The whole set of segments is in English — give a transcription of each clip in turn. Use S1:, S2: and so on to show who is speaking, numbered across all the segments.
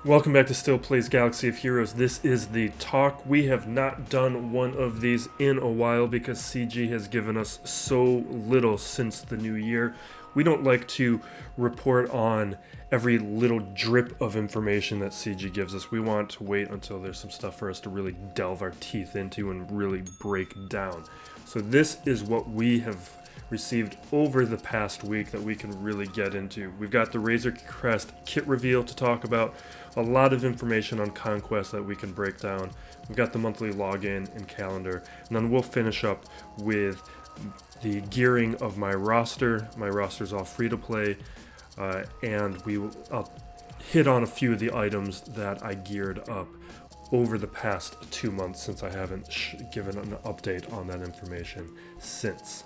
S1: Welcome back to Still Plays Galaxy of Heroes. This is the talk. We have not done one of these in a while because CG has given us so little since the new year. We don't like to report on every little drip of information that CG gives us. We want to wait until there's some stuff for us to really delve our teeth into and really break down. So this is what we have received over the past week that we can really get into. We've got the Razor Crest Kit reveal to talk about, a lot of information on Conquest that we can break down. We've got the monthly login and calendar, and then we'll finish up with the gearing of my roster. My roster's all free to play, and I'll hit on a few of the items that I geared up over the past 2 months since I haven't given an update on that information since.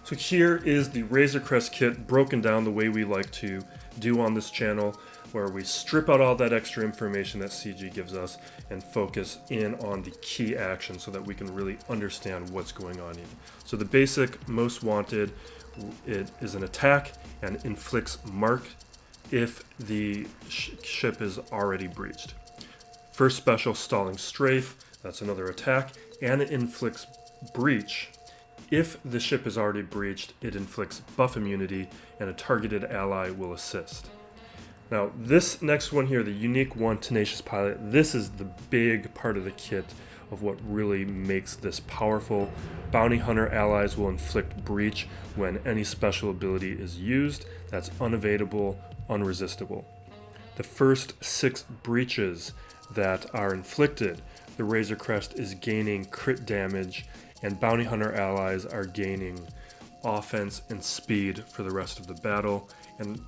S1: So here is the Razor Crest Kit broken down the way we like to do on this channel, where we strip out all that extra information that CG gives us and focus in on the key action so that we can really understand what's going on here. So the basic most wanted, it is an attack and inflicts mark if the ship is already breached. First special, Stalling Strafe, that's another attack, and it inflicts breach. If the ship is already breached, it inflicts buff immunity and a targeted ally will assist. Now this next one here, the unique one, Tenacious Pilot, this is the big part of the kit of what really makes this powerful. Bounty Hunter allies will inflict breach when any special ability is used. That's unevadable, unresistible. The first 6 breaches that are inflicted, the Razor Crest is gaining crit damage, and Bounty Hunter allies are gaining offense and speed for the rest of the battle, and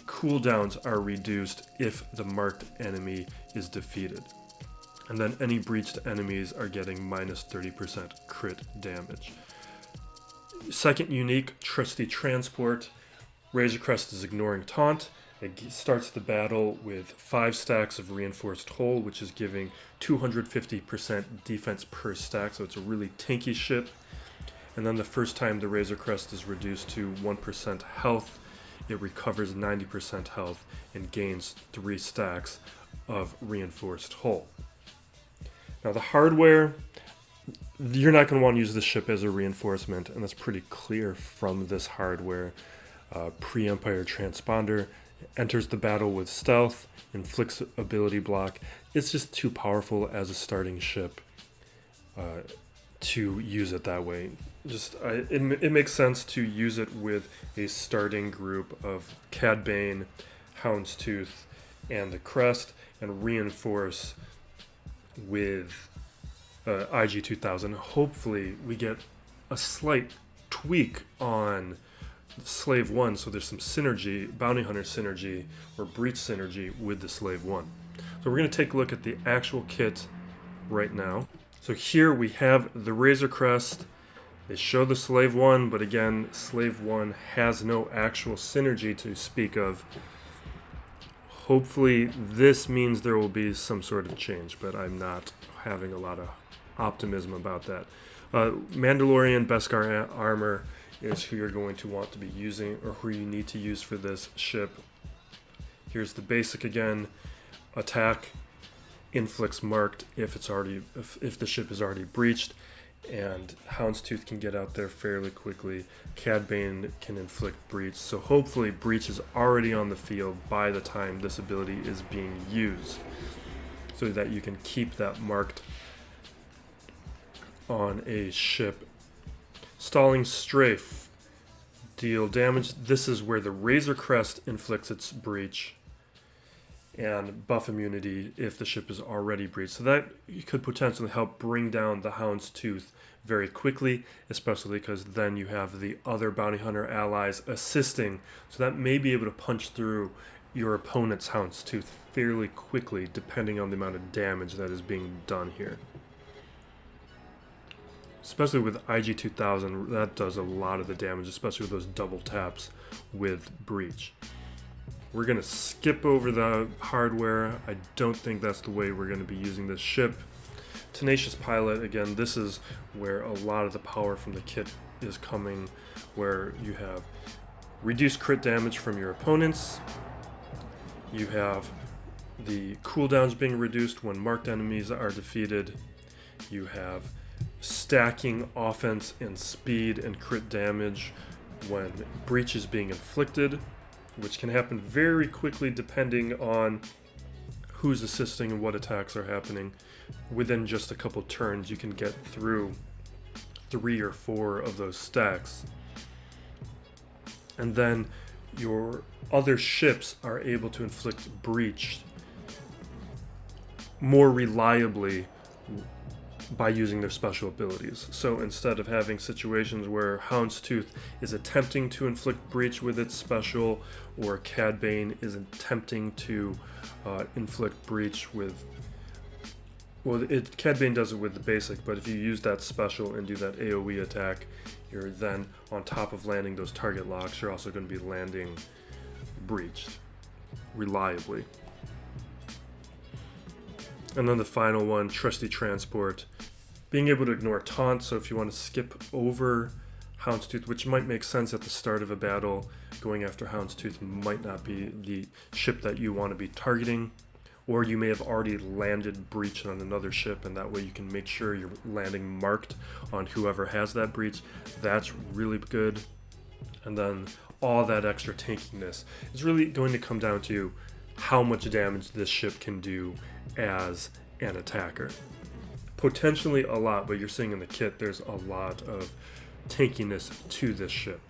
S1: cooldowns are reduced if the marked enemy is defeated. And then any breached enemies are getting minus 30% crit damage. Second unique, Trusty Transport. Razor Crest is ignoring taunt. It starts the battle with 5 stacks of reinforced hull, which is giving 250% defense per stack, so it's a really tanky ship. And then the first time the Razor Crest is reduced to 1% health, it recovers 90% health and gains 3 stacks of reinforced hull. Now the hardware, you're not going to want to use this ship as a reinforcement, and that's pretty clear from this hardware. Pre-Empire transponder, enters the battle with stealth, inflicts ability block. It's just too powerful as a starting ship to use it that way. It makes sense to use it with a starting group of Cad Bane, Houndstooth, and the Crest, and reinforce with IG-2000. Hopefully we get a slight tweak on Slave 1, so there's some synergy, Bounty Hunter synergy, or Breach synergy with the Slave 1. So we're going to take a look at the actual kit right now. So here we have the Razor Crest. They show the Slave 1, but again, Slave 1 has no actual synergy to speak of. Hopefully this means there will be some sort of change, but I'm not having a lot of optimism about that. Mandalorian Beskar armor is who you're going to want to be using, or who you need to use for this ship. Here's the basic again. Attack, inflicts marked if the ship is already breached, and Houndstooth can get out there fairly quickly. Cad Bane can inflict breach, so hopefully breach is already on the field by the time this ability is being used, so that you can keep that marked on a ship. Stalling Strafe, deal damage. This is where the Razor Crest inflicts its breach, and buff immunity if the ship is already breached. So that could potentially help bring down the Houndstooth very quickly, especially because then you have the other Bounty Hunter allies assisting, so that may be able to punch through your opponent's Houndstooth fairly quickly depending on the amount of damage that is being done here. Especially with IG-2000, that does a lot of the damage, especially with those double taps with breach. We're going to skip over the hardware. I don't think that's the way we're going to be using this ship. Tenacious Pilot, again, this is where a lot of the power from the kit is coming, where you have reduced crit damage from your opponents, you have the cooldowns being reduced when marked enemies are defeated. You have stacking offense and speed and crit damage when breach is being inflicted, which can happen very quickly depending on who's assisting and what attacks are happening. Within just a couple turns, you can get through 3 or 4 of those stacks. And then your other ships are able to inflict breach more reliably by using their special abilities. So instead of having situations where Houndstooth is attempting to inflict breach with its special, or Cad Bane is attempting to inflict breach with, well, Cad Bane does it with the basic, but if you use that special and do that AoE attack, you're then, on top of landing those target locks, you're also going to be landing breach reliably. And then the final one, Trusty Transport. Being able to ignore taunts, so if you want to skip over Houndstooth, which might make sense at the start of a battle, going after Houndstooth might not be the ship that you want to be targeting. Or you may have already landed breach on another ship, and that way you can make sure you're landing marked on whoever has that breach. That's really good. And then all that extra tankiness is really going to come down to how much damage this ship can do as an attacker. Potentially a lot, but you're seeing in the kit there's a lot of tankiness to this ship.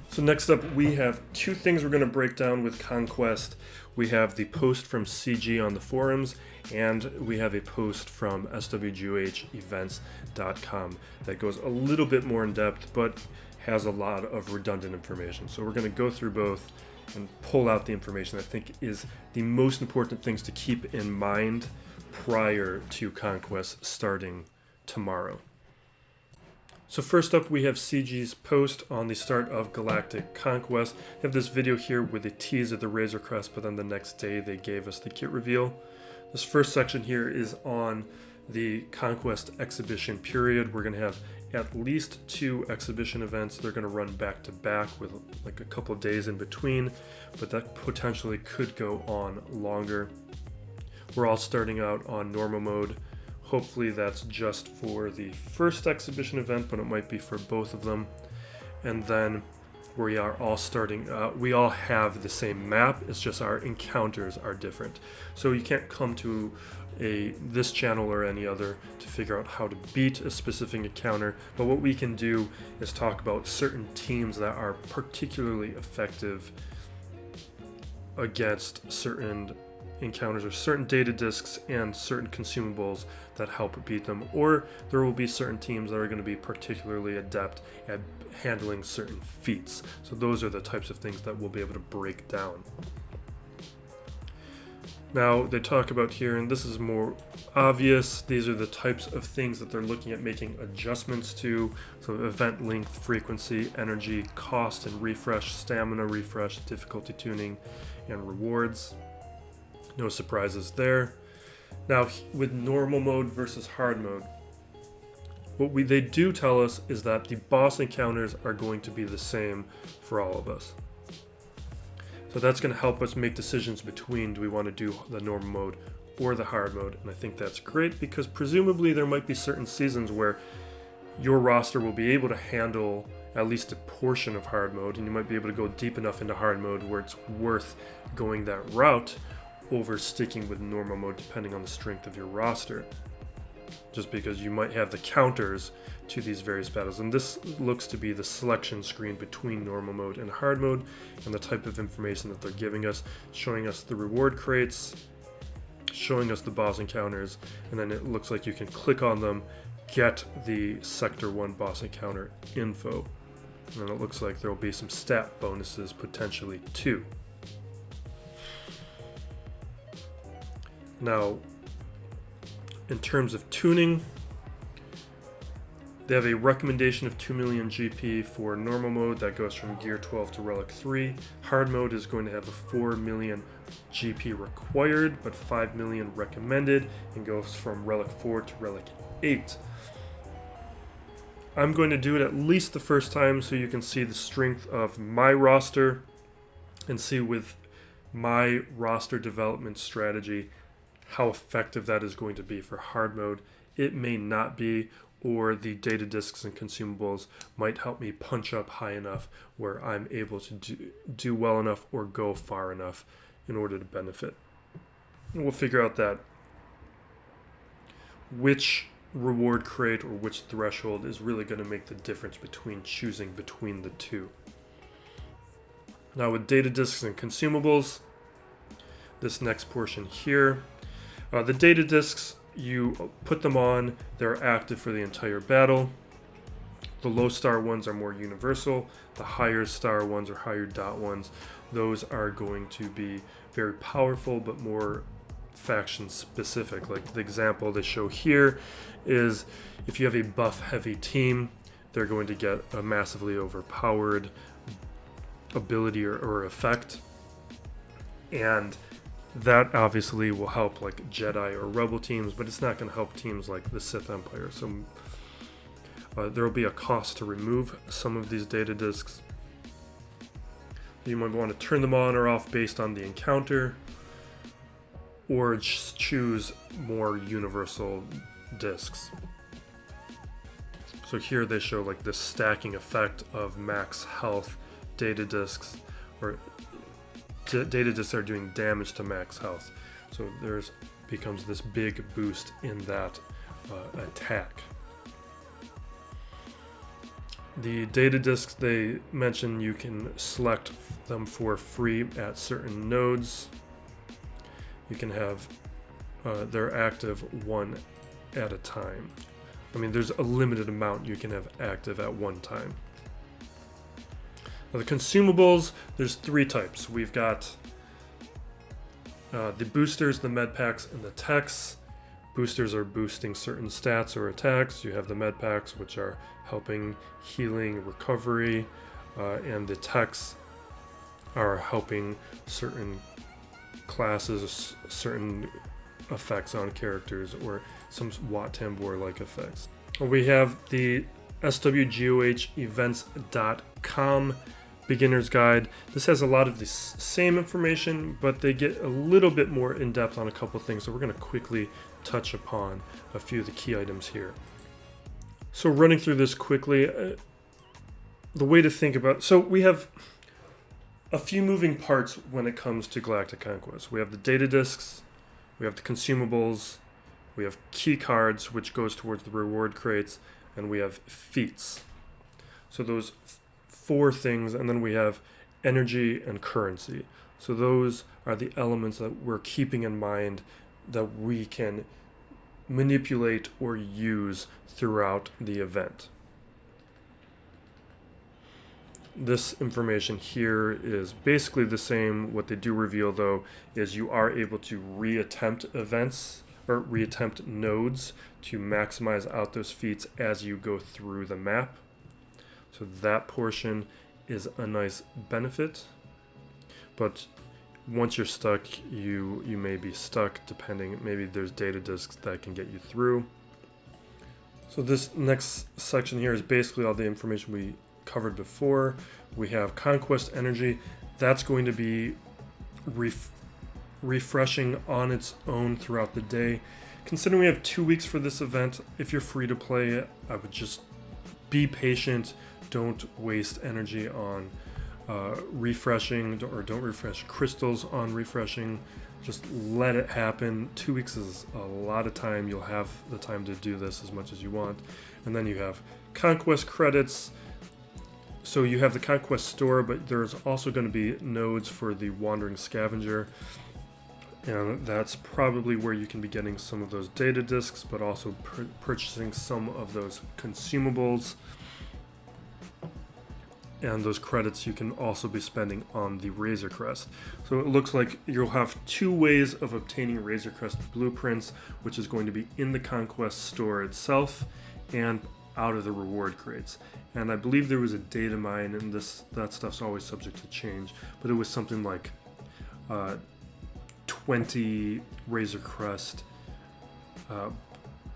S1: So next up, we have 2 things we're going to break down with Conquest. We have the post from CG on the forums, and we have a post from SWGOH that goes a little bit more in depth, but has a lot of redundant information. So we're going to go through both and pull out the information I think is the most important things to keep in mind prior to Conquest starting tomorrow. So first up, we have CG's post on the start of Galactic Conquest. I have this video here with a tease of the Razor Crest, but then the next day they gave us the kit reveal. This first section here is on the Conquest exhibition period. We're going to have at least 2 exhibition events. They're going to run back to back with like a couple days in between, but that potentially could go on longer. We're all starting out on normal mode. Hopefully that's just for the first exhibition event, but it might be for both of them. And then we are all starting, we all have the same map, it's just our encounters are different. So you can't come to this channel or any other to figure out how to beat a specific encounter, but what we can do is talk about certain teams that are particularly effective against certain encounters or certain data discs and certain consumables that help beat them, or there will be certain teams that are going to be particularly adept at handling certain feats. So those are the types of things that we'll be able to break down. Now they talk about here, and this is more obvious, these are the types of things that they're looking at making adjustments to. So event length, frequency, energy, cost and refresh, stamina refresh, difficulty tuning, and rewards. No surprises there. Now with normal mode versus hard mode, what they do tell us is that the boss encounters are going to be the same for all of us. So that's going to help us make decisions between, do we want to do the normal mode or the hard mode? And I think that's great, because presumably there might be certain seasons where your roster will be able to handle at least a portion of hard mode, and you might be able to go deep enough into hard mode where it's worth going that route over sticking with normal mode, depending on the strength of your roster, just because you might have the counters to these various battles. And this looks to be the selection screen between normal mode and hard mode, and the type of information that they're giving us, showing us the reward crates, showing us the boss encounters, and then it looks like you can click on them, get the Sector 1 boss encounter info, and it looks like there will be some stat bonuses potentially too. Now, in terms of tuning, they have a recommendation of 2 million GP for normal mode that goes from Gear 12 to Relic 3. Hard mode is going to have a 4 million GP required, but 5 million recommended, and goes from Relic 4 to Relic 8. I'm going to do it at least the first time so you can see the strength of my roster and see with my roster development strategy, how effective that is going to be for hard mode. It may not be, or the data discs and consumables might help me punch up high enough where I'm able to do well enough or go far enough in order to benefit. And we'll figure out that which reward crate or which threshold is really going to make the difference between choosing between the two. Now with data discs and consumables, this next portion here, the data discs, you put them on, they're active for the entire battle. The low star ones are more universal. The higher star ones or higher dot ones, those are going to be very powerful but more faction specific. Like the example they show here is if you have a buff heavy team, they're going to get a massively overpowered ability or effect, and that obviously will help like Jedi or Rebel teams, but it's not going to help teams like the Sith Empire. So there will be a cost to remove some of these data discs. You might want to turn them on or off based on the encounter, or just choose more universal discs. So here they show like this stacking effect of max health data discs, or data discs are doing damage to max health. So there's becomes this big boost in that attack. The data discs, they mention you can select them for free at certain nodes. You can have, they're active one at a time. I mean, there's a limited amount you can have active at one time. Now the consumables, there's three types. We've got the boosters, the med packs, and the techs. Boosters are boosting certain stats or attacks. You have the med packs, which are helping healing, recovery, and the techs are helping certain classes, certain effects on characters, or some Wat Tambor-like effects. We have the SWGOH events.com beginner's guide. This has a lot of the same information, but they get a little bit more in depth on a couple things, so we're going to quickly touch upon a few of the key items here. So running through this quickly, the way to think about, so we have a few moving parts when it comes to Galactic Conquest. We have the data discs, we have the consumables, we have key cards, which goes towards the reward crates, and we have feats. So those four things, and then we have energy and currency. So those are the elements that we're keeping in mind that we can manipulate or use throughout the event. This information here is basically the same. What they do reveal, though, is you are able to reattempt events or reattempt nodes to maximize out those feats as you go through the map. So that portion is a nice benefit, but once you're stuck, you may be stuck, depending, maybe there's data discs that can get you through. So this next section here is basically all the information we covered before. We have Conquest Energy. That's going to be refreshing on its own throughout the day. Considering we have 2 weeks for this event, if you're free to play it, I would just be patient. Don't waste energy on refreshing, or don't refresh crystals on refreshing. Just let it happen. 2 weeks is a lot of time. You'll have the time to do this as much as you want. And then you have Conquest Credits. So you have the Conquest store, but there's also going to be nodes for the Wandering Scavenger. And that's probably where you can be getting some of those data discs, but also purchasing some of those consumables. And those credits you can also be spending on the Razor Crest. So it looks like you'll have 2 ways of obtaining Razor Crest blueprints, which is going to be in the Conquest store itself and out of the reward crates. And I believe there was a data mine, and that stuff's always subject to change, but it was something like 20 Razor Crest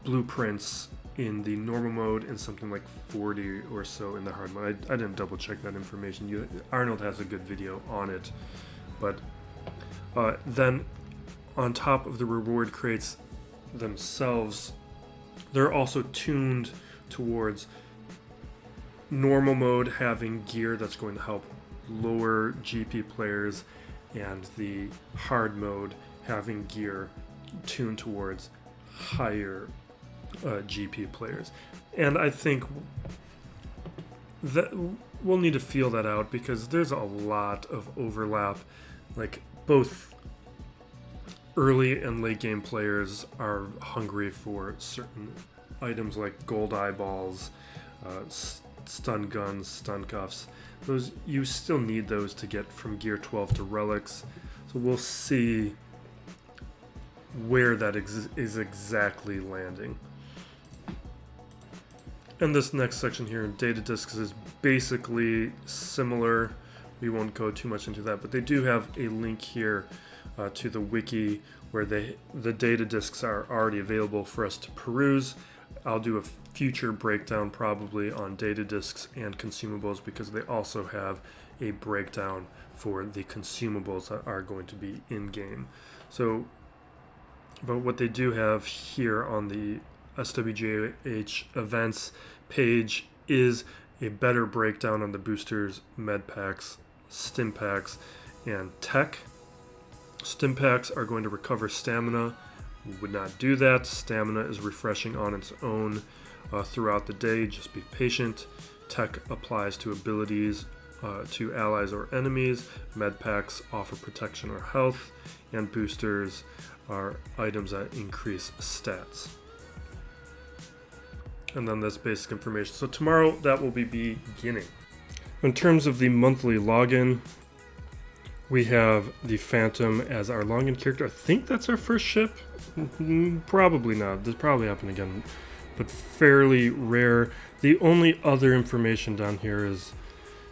S1: blueprints in the normal mode and something like 40 or so in the hard mode. I didn't double check that information. Arnold has a good video on it, but Then on top of the reward crates themselves, they're also tuned towards normal mode having gear that's going to help lower GP players, and the hard mode having gear tuned towards higher GP players. And I think that we'll need to feel that out because there's a lot of overlap. Like, both early and late game players are hungry for certain items like gold eyeballs, stun guns, stun cuffs. Those, you still need those to get from gear 12 to relics. So we'll see where that is exactly landing. And this next section here in data discs is basically similar. We won't go too much into that, but they do have a link here to the wiki where the data discs are already available for us to peruse. I'll do a future breakdown probably on data discs and consumables because they also have a breakdown for the consumables that are going to be in-game. So, but what they do have here on the SWGOH events page is a better breakdown on the boosters, med packs, stim packs, and tech. Stim packs are going to recover stamina. We would not do that. Stamina is refreshing on its own throughout the day. Just be patient. Tech applies to abilities to allies or enemies. Med packs offer protection or health, and boosters are items that increase stats. And then this basic information. So tomorrow that will be beginning. In terms of the monthly login, we have the Phantom as our login character. I think that's our first ship. Probably not. This probably happened again, but fairly rare. The only other information down here is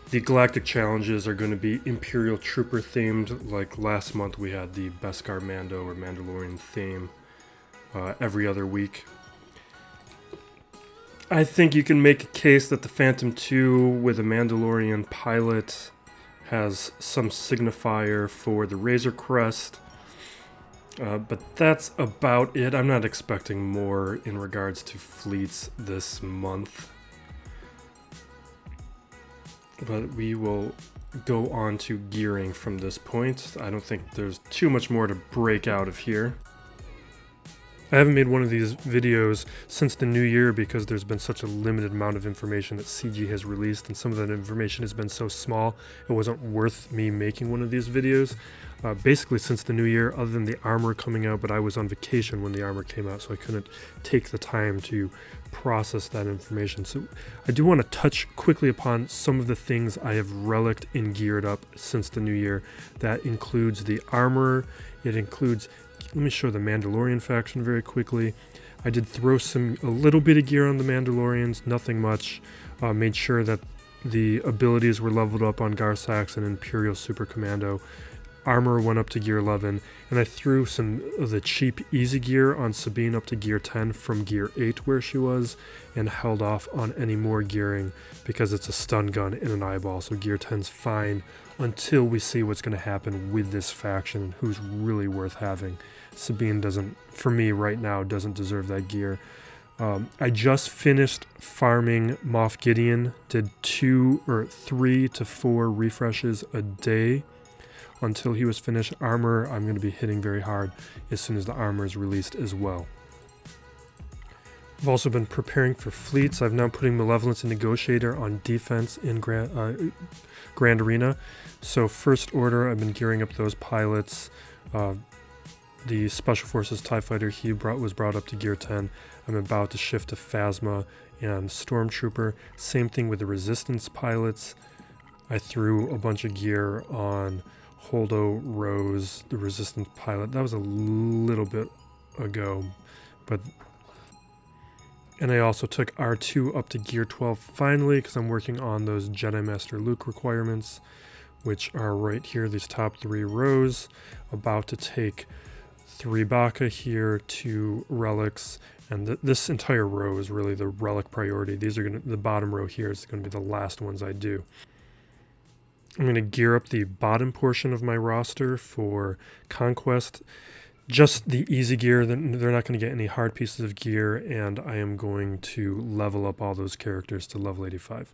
S1: the Galactic Challenges are going to be Imperial Trooper themed. Like last month we had the Beskar Mando or Mandalorian theme every other week. I think you can make a case that the Phantom 2 with a Mandalorian pilot has some signifier for the Razor Crest. But that's about it. I'm not expecting more in regards to fleets this month. But we will go on to gearing from this point. I don't think there's too much more to break out of here. I haven't made one of these videos since the new year because there's been such a limited amount of information that CG has released, and some of that information has been so small it wasn't worth me making one of these videos. Basically since the new year, other than the armor coming out, but I was on vacation when the armor came out, so I couldn't take the time to process that information. So I do want to touch quickly upon some of the things I have reliced and geared up since the new year. That includes the armor, it includes, let me show the Mandalorian faction very quickly. I did throw a little bit of gear on the Mandalorians, nothing much. Made sure that the abilities were leveled up on Garsax and Imperial Super Commando. Armor went up to gear 11, and I threw some of the cheap easy gear on Sabine up to gear 10 from gear 8 where she was, and held off on any more gearing because it's a stun gun and an eyeball, so gear 10's fine until we see what's going to happen with this faction and who's really worth having. Sabine doesn't, for me right now, doesn't deserve that gear. I just finished farming Moff Gideon, did 2 or 3 to 4 refreshes a day until he was finished. Armor, I'm going to be hitting very hard as soon as the armor is released as well. I've also been preparing for fleets. I'm now putting Malevolence and Negotiator on defense in Grand Arena. So First Order, I've been gearing up those pilots. The Special Forces TIE Fighter, he was brought up to gear 10. I'm about to shift to Phasma and Stormtrooper. Same thing with the Resistance pilots. I threw a bunch of gear on Holdo, Rose, the Resistance pilot. That was a little bit ago, and I also took R2 up to gear 12 finally because I'm working on those Jedi Master Luke requirements, which are right here, these top 3 rows. About to take 3 Baka here, 2 relics, and this entire row is really the relic priority. These are the bottom row here is going to be the last ones I do. I'm going to gear up the bottom portion of my roster for Conquest. Just the easy gear, they're not going to get any hard pieces of gear, and I am going to level up all those characters to level 85.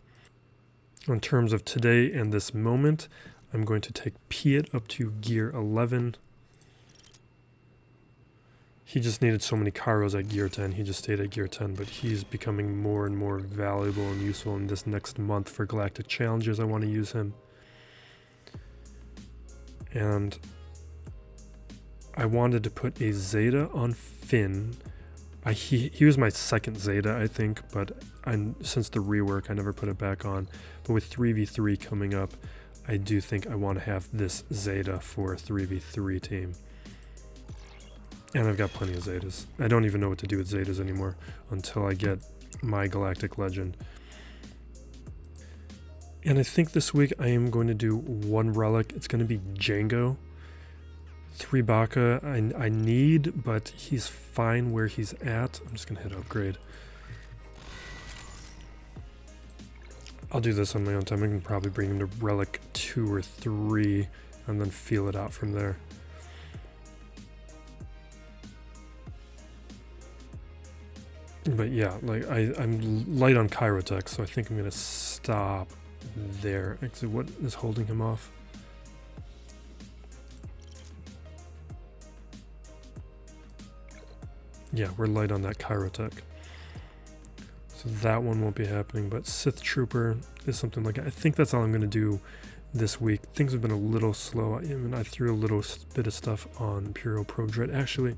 S1: In terms of today and this moment, I'm going to take Piet up to gear 11. He just needed so many Kairos at gear 10, he just stayed at gear 10, but he's becoming more and more valuable and useful in this next month for Galactic Challenges. I want to use him. And I wanted to put a Zeta on Finn. He was my second Zeta, I think, but since the rework, I never put it back on. But with 3v3 coming up, I do think I want to have this Zeta for a 3v3 team. And I've got plenty of Zetas. I don't even know what to do with Zetas anymore until I get my Galactic Legend. And I think this week I am going to do one relic. It's going to be Django. 3 Baka I need, but he's fine where he's at. I'm just going to hit upgrade. I'll do this on my own time. I can probably bring him to relic 2 or 3 and then feel it out from there. But yeah, like I'm light on Kyrotech, so I think I'm going to stop there. Actually, what is holding him off? Yeah, we're light on that Kyrotech. So that one won't be happening, but Sith Trooper is something like I think that's all I'm going to do this week. Things have been a little slow. I mean, I threw a little bit of stuff on Imperial Probe Dread. Actually,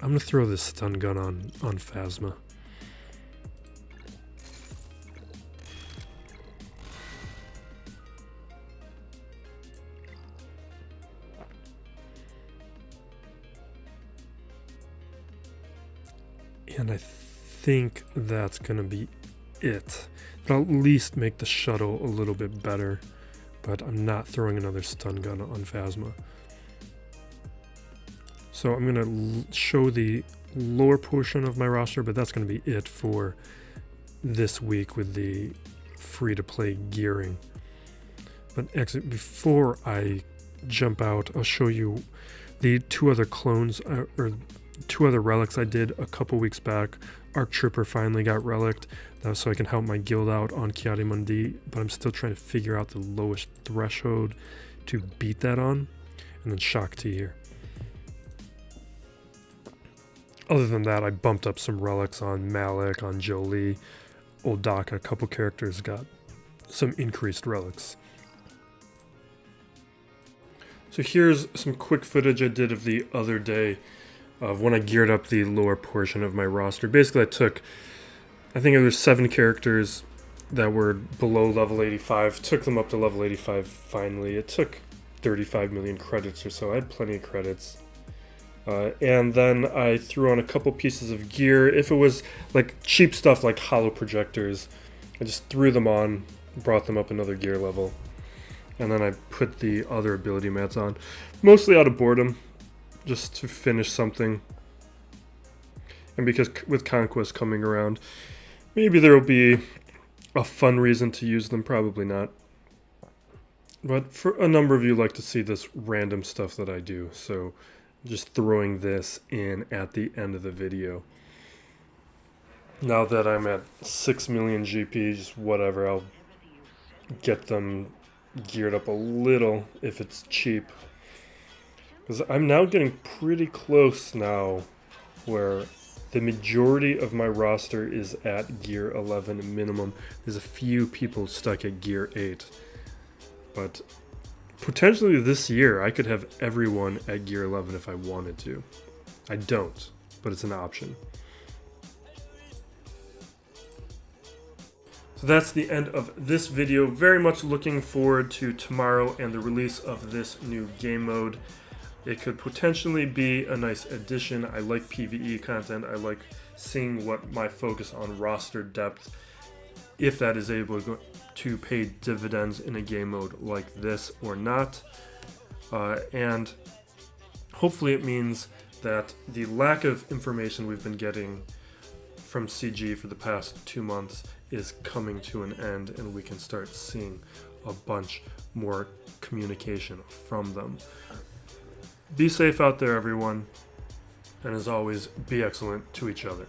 S1: I'm going to throw this stun gun on Phasma. And I think that's going to be it. But I'll at least make the shuttle a little bit better. But I'm not throwing another stun gun on Phasma. So I'm going to show the lower portion of my roster, but that's going to be it for this week with the free-to-play gearing. But actually, before I jump out, I'll show you the 2 other clones, or 2 other relics I did a couple weeks back. Arc Trooper finally got relicked, so I can help my guild out on Kiadi Mundi, but I'm still trying to figure out the lowest threshold to beat that on, and then Shock T here. Other than that, I bumped up some relics on Malik, on Jolie, Old Daka. A couple characters got some increased relics. So here's some quick footage I did of the other day of when I geared up the lower portion of my roster. Basically, I think there were 7 characters that were below level 85, took them up to level 85 finally. It took 35 million credits or so. I had plenty of credits. And then I threw on a couple pieces of gear. If it was like cheap stuff like hollow projectors, I just threw them on, brought them up another gear level. And then I put the other ability mats on, mostly out of boredom, just to finish something. And because with Conquest coming around, maybe there will be a fun reason to use them, probably not. But for a number of you like to see this random stuff that I do, so just throwing this in at the end of the video. Now that I'm at 6 million GPs, whatever, I'll get them geared up a little if it's cheap. Because I'm now getting pretty close now where the majority of my roster is at gear 11 minimum. There's a few people stuck at gear 8. But potentially this year, I could have everyone at gear 11 if I wanted to. I don't, but it's an option. So that's the end of this video. Very much looking forward to tomorrow and the release of this new game mode. It could potentially be a nice addition. I like PvE content. I like seeing what my focus on roster depth, if that is able to pay dividends in a game mode like this or not. And hopefully it means that the lack of information we've been getting from CG for the past 2 months is coming to an end, and we can start seeing a bunch more communication from them. Be safe out there, everyone, and as always, be excellent to each other.